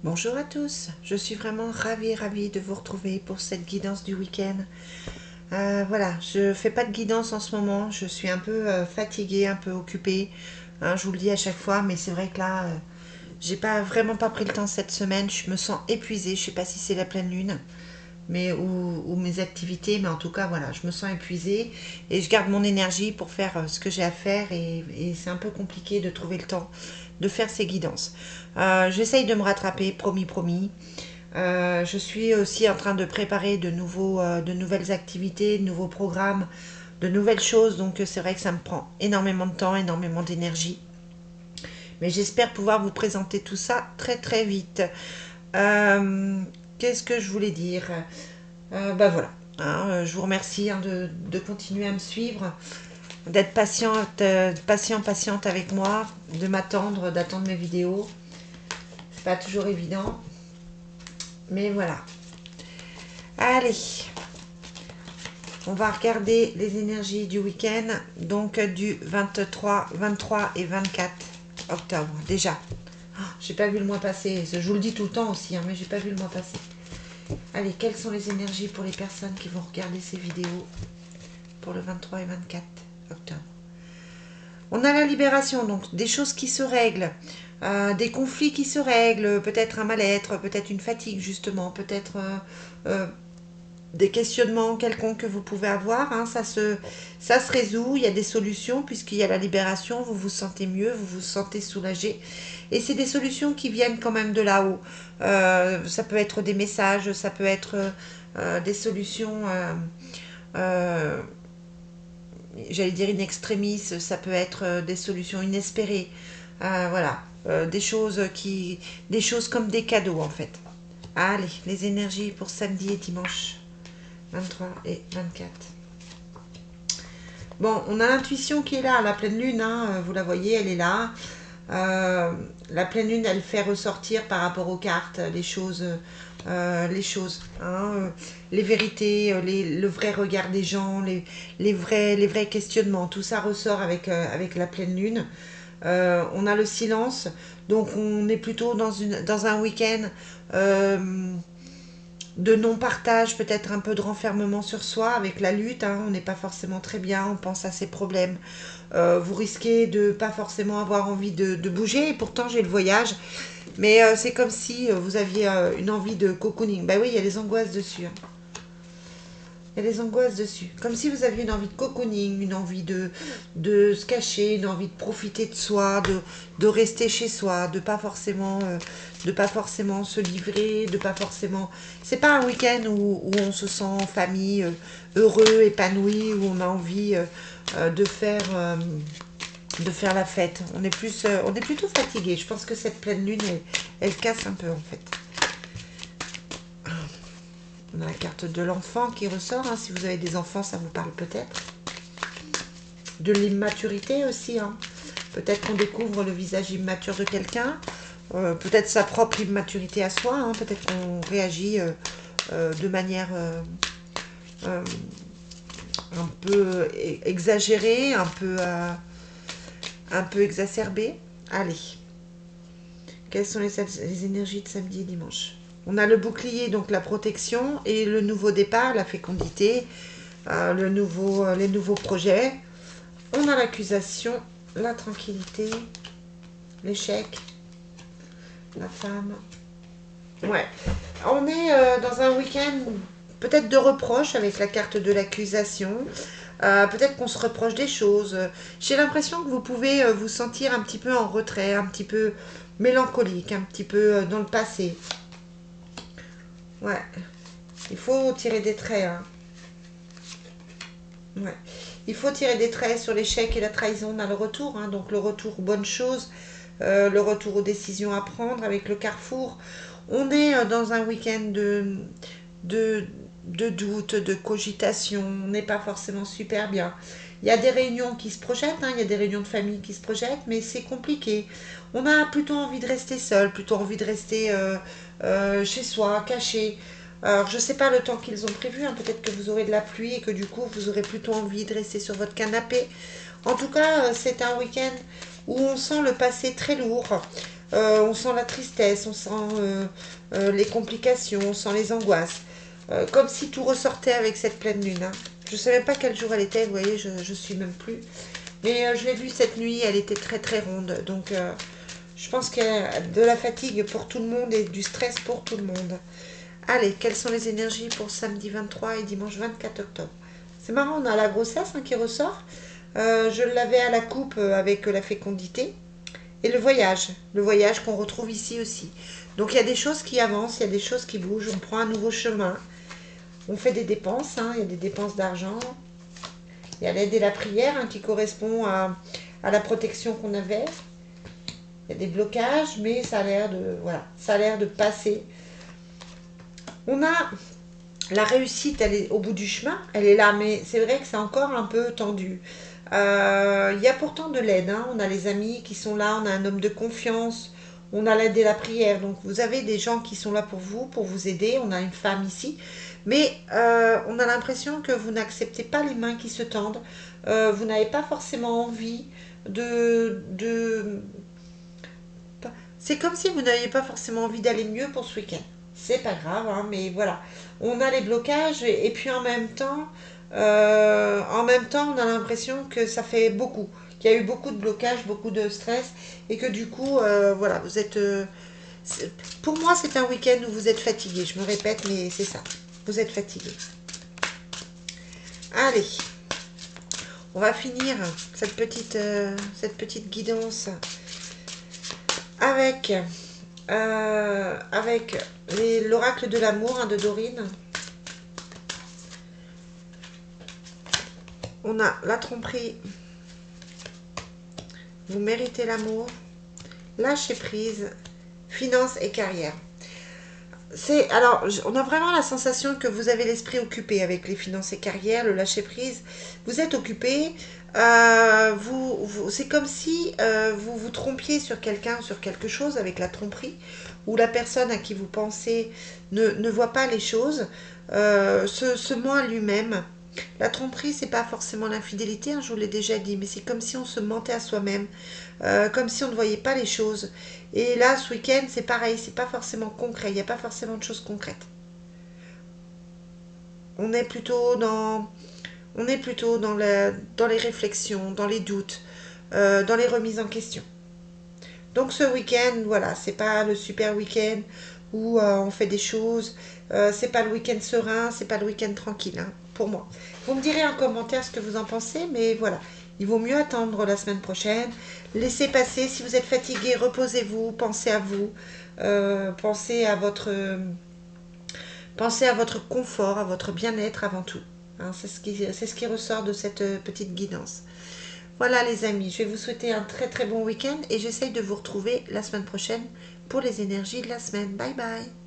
Bonjour à tous, je suis vraiment ravie de vous retrouver pour cette guidance du week-end. Voilà, je fais pas de guidance en ce moment, je suis un peu fatiguée, un peu occupée, hein, je vous le dis à chaque fois, mais c'est vrai que là, j'ai pas vraiment pas pris le temps cette semaine, je me sens épuisée, je sais pas si c'est la pleine lune, mais ou mes activités, mais en tout cas voilà, je me sens épuisée et je garde mon énergie pour faire ce que j'ai à faire et c'est un peu compliqué de trouver le temps de faire ces guidances. J'essaye de me rattraper, promis, promis. Je suis aussi en train de préparer de nouvelles activités, de nouveaux programmes, de nouvelles choses. Donc c'est vrai que ça me prend énormément de temps, énormément d'énergie. Mais j'espère pouvoir vous présenter tout ça très très vite. Euh, Qu'est-ce que je voulais dire? Bah voilà. Hein, je vous remercie hein, de continuer à me suivre, d'être patiente avec moi, de m'attendre, d'attendre mes vidéos. C'est pas toujours évident, mais voilà. Allez, on va regarder les énergies du week-end, donc du 23, 23 et 24 octobre. Déjà, j'ai pas vu le mois passer. Je vous le dis tout le temps aussi, hein, mais j'ai pas vu le mois passer. Allez, quelles sont les énergies pour les personnes qui vont regarder ces vidéos pour le 23 et 24 octobre? On a la libération, donc des choses qui se règlent, des conflits qui se règlent, peut-être un mal-être, peut-être une fatigue justement, peut-être des questionnements quelconques que vous pouvez avoir, hein, ça se résout, il y a des solutions puisqu'il y a la libération, vous vous sentez mieux, vous vous sentez soulagé. Et c'est des solutions qui viennent quand même de là-haut. Ça peut être des messages, ça peut être des solutions, euh, j'allais dire in extremis, ça peut être des solutions inespérées. Voilà, des choses comme des cadeaux en fait. Allez, les énergies pour samedi et dimanche. 23 et 24. Bon, on a l'intuition qui est là, la pleine lune, hein, vous la voyez, elle est là. Euh, la pleine lune, elle fait ressortir par rapport aux cartes les choses, hein, les vérités, le vrai regard des gens, les vrais questionnements. Tout ça ressort avec la pleine lune. On a le silence, donc on est plutôt dans un week-end de non-partage, peut-être un peu de renfermement sur soi avec la lutte, hein, on n'est pas forcément très bien, on pense à ses problèmes. Vous risquez de pas forcément avoir envie de bouger, et pourtant j'ai le voyage, mais c'est comme si vous aviez une envie de cocooning. Bah oui, il y a les angoisses dessus. Hein. Il y a des angoisses dessus. Comme si vous aviez une envie de cocooning, une envie de se cacher, une envie de profiter de soi, de rester chez soi, de pas forcément se livrer, de pas forcément. C'est pas un week-end où on se sent en famille, heureux, épanoui, où on a envie de faire la fête. On est plutôt fatigué. Je pense que cette pleine lune, elle casse un peu en fait. On a la carte de l'enfant qui ressort. Hein. Si vous avez des enfants, ça vous parle peut-être. De l'immaturité aussi. Hein. Peut-être qu'on découvre le visage immature de quelqu'un. Peut-être sa propre immaturité à soi. Hein. Peut-être qu'on réagit de manière euh, un peu exagérée, un peu exacerbée. Allez, quelles sont les énergies de samedi et dimanche? On a le bouclier, donc la protection, et le nouveau départ, la fécondité, les nouveaux projets. On a l'accusation, la tranquillité, l'échec, la femme. Ouais. On est dans un week-end peut-être de reproche avec la carte de l'accusation. Peut-être qu'on se reproche des choses. J'ai l'impression que vous pouvez vous sentir un petit peu en retrait, un petit peu mélancolique, un petit peu dans le passé. Ouais. Il faut tirer des traits. Hein. Ouais. Il faut tirer des traits sur l'échec et la trahison. On a le retour, hein, donc le retour aux bonnes choses, le retour aux décisions à prendre avec le carrefour. On est dans un week-end de, de doute, de cogitation. On n'est pas forcément super bien. Il y a des réunions qui se projettent, hein, il y a des réunions de famille qui se projettent, mais c'est compliqué. On a plutôt envie de rester seul, plutôt envie de rester chez soi, caché. Alors, je ne sais pas le temps qu'ils ont prévu, hein, peut-être que vous aurez de la pluie et que du coup, vous aurez plutôt envie de rester sur votre canapé. En tout cas, c'est un week-end où on sent le passé très lourd. On sent la tristesse, on sent les complications, on sent les angoisses. Comme si tout ressortait avec cette pleine lune, hein. Je ne savais pas quel jour elle était, vous voyez, je ne suis même plus. Mais je l'ai vue cette nuit, elle était très très ronde. Donc je pense qu'il y a de la fatigue pour tout le monde et du stress pour tout le monde. Allez, quelles sont les énergies pour samedi 23 et dimanche 24 octobre? C'est marrant, on a la grossesse, hein, qui ressort. Je l'avais à la coupe avec la fécondité. Et le voyage qu'on retrouve ici aussi. Donc il y a des choses qui avancent, il y a des choses qui bougent, on prend un nouveau chemin, on fait des dépenses, hein, il y a des dépenses d'argent, il y a l'aide et la prière, hein, qui correspond à la protection qu'on avait. Il y a des blocages, mais ça a l'air de, voilà, ça a l'air de passer. On a la réussite, elle est au bout du chemin, elle est là, mais c'est vrai que c'est encore un peu tendu. Il y a pourtant de l'aide, hein. On a les amis qui sont là, on a un homme de confiance, on a l'aide et la prière. Donc vous avez des gens qui sont là pour vous aider. On a une femme ici, mais on a l'impression que vous n'acceptez pas les mains qui se tendent. Vous n'avez pas forcément envie de... C'est comme si vous n'aviez pas forcément envie d'aller mieux pour ce week-end. C'est pas grave, hein, mais voilà. On a les blocages et puis en même temps, on a l'impression que ça fait beaucoup, qu'il y a eu beaucoup de blocages, beaucoup de stress et que du coup, voilà, vous êtes. Pour moi, c'est un week-end où vous êtes fatigué. Je me répète, mais c'est ça. Vous êtes fatigué. Allez, on va finir cette petite guidance avec avec l'oracle de l'amour, hein, de Dorine. On a la tromperie. Vous méritez l'amour. Lâcher prise. Finance et carrière. Alors, on a vraiment la sensation que vous avez l'esprit occupé avec les finances et carrières, le lâcher prise. Vous êtes occupé. C'est comme si vous vous trompiez sur quelqu'un, sur quelque chose avec la tromperie, ou la personne à qui vous pensez ne voit pas les choses, se ment à lui-même. La tromperie, c'est pas forcément l'infidélité, hein, je vous l'ai déjà dit, mais c'est comme si on se mentait à soi-même, comme si on ne voyait pas les choses. Et là, ce week-end, c'est pareil, c'est pas forcément concret, il n'y a pas forcément de choses concrètes. On est plutôt dans, on est plutôt dans les réflexions, dans les doutes, dans les remises en question. Donc ce week-end, voilà, c'est pas le super week-end où on fait des choses, c'est pas le week-end serein, c'est pas le week-end tranquille, hein, pour moi. Vous me direz en commentaire ce que vous en pensez, mais voilà, il vaut mieux attendre la semaine prochaine. Laissez passer, si vous êtes fatigué, reposez-vous, pensez à vous, pensez à votre confort, à votre bien-être avant tout. Hein, c'est ce qui ressort de cette petite guidance. Voilà les amis, je vais vous souhaiter un très très bon week-end et j'essaye de vous retrouver la semaine prochaine pour les énergies de la semaine. Bye bye.